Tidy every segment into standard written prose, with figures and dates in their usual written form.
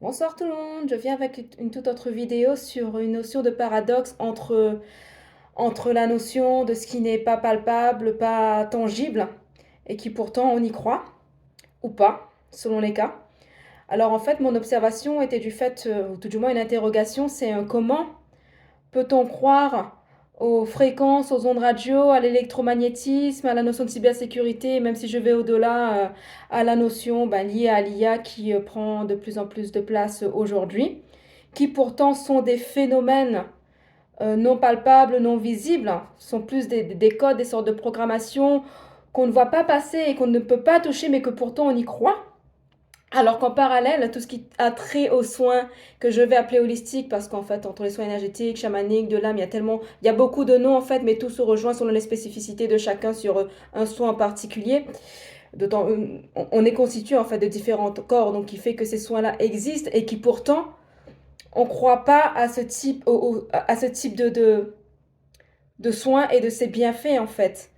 Bonsoir tout le monde, je viens avec une toute autre vidéo sur une notion de paradoxe entre la notion de ce qui n'est pas palpable, pas tangible, et qui pourtant on y croit, ou pas, selon les cas. Alors en fait, mon observation était du fait, ou tout du moins une interrogation, c'est comment peut-on croire aux fréquences, aux ondes radio, à l'électromagnétisme, à la notion de cybersécurité, même si je vais au-delà, à la notion liée à l'IA qui prend de plus en plus de place aujourd'hui, qui pourtant sont des phénomènes non palpables, non visibles, sont plus des codes, des sortes de programmation qu'on ne voit pas passer et qu'on ne peut pas toucher, mais que pourtant on y croit. Alors qu'en parallèle, tout ce qui a trait aux soins que je vais appeler holistiques, parce qu'en fait, entre les soins énergétiques, chamaniques, de l'âme, il y a beaucoup de noms en fait, mais tout se rejoint selon les spécificités de chacun sur un soin en particulier. D'autant, on est constitué en fait de différents corps, donc qui fait que ces soins-là existent et qui pourtant, on ne croit pas à ce type, à ce type de soins et de ses bienfaits en fait.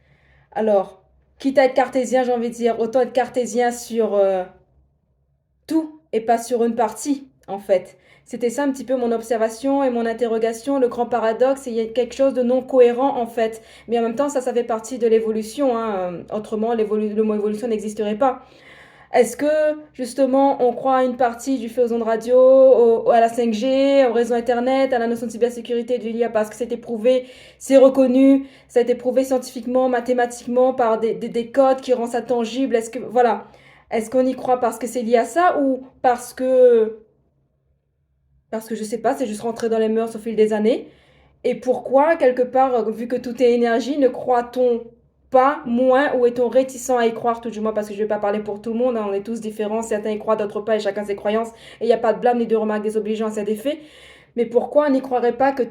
Alors, quitte à être cartésien, j'ai envie de dire, autant être cartésien sur tout et pas sur une partie, en fait. C'était ça un petit peu mon observation et mon interrogation, le grand paradoxe, et il y a quelque chose de non cohérent en fait. Mais en même temps, ça fait partie de l'évolution, hein. Autrement, le mot évolution n'existerait pas. Est-ce que justement on croit à une partie du fait aux ondes radio, à la 5G, au réseau Internet, à la notion de cybersécurité de l'IA parce que c'est éprouvé, c'est reconnu, ça a été prouvé scientifiquement, mathématiquement par des codes qui rendent ça tangible. Est-ce que voilà, est-ce qu'on y croit parce que c'est lié à ça ou parce que je sais pas, c'est juste rentré dans les mœurs au fil des années? Et pourquoi, quelque part, vu que tout est énergie, ne croit-on pas moins ou est-on réticent à y croire, tout du moins, parce que je ne vais pas parler pour tout le monde, hein, on est tous différents, certains y croient, d'autres pas, et chacun ses croyances, et il n'y a pas de blâme ni de remarques désobligeantes à des faits. Mais pourquoi on n'y croirait pas que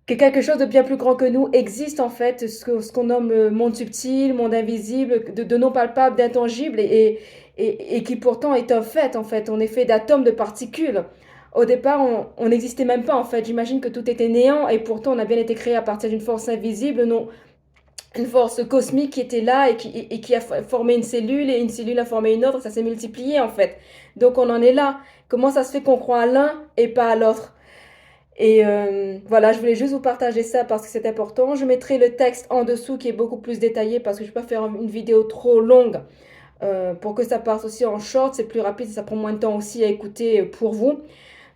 quelque chose de bien plus grand que nous existe, en fait, ce qu'on nomme monde subtil, monde invisible, de non palpable, d'intangible, et qui pourtant est un fait, en fait. On est fait d'atomes, de particules. Au départ, on n'existait même pas, en fait. J'imagine que tout était néant, et pourtant on a bien été créé à partir d'une force invisible, non, une force cosmique qui était là et qui a formé une cellule, et une cellule a formé une autre, ça s'est multiplié, en fait. Donc on en est là. Comment ça se fait qu'on croit à l'un et pas à l'autre? Et voilà, je voulais juste vous partager ça parce que c'est important. Je mettrai le texte en dessous qui est beaucoup plus détaillé parce que je ne vais pas faire une vidéo trop longue pour que ça passe aussi en short. C'est plus rapide et ça prend moins de temps aussi à écouter pour vous.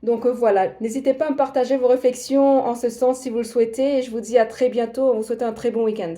Donc voilà, n'hésitez pas à me partager vos réflexions en ce sens si vous le souhaitez. Et je vous dis à très bientôt. On vous souhaite un très bon week-end.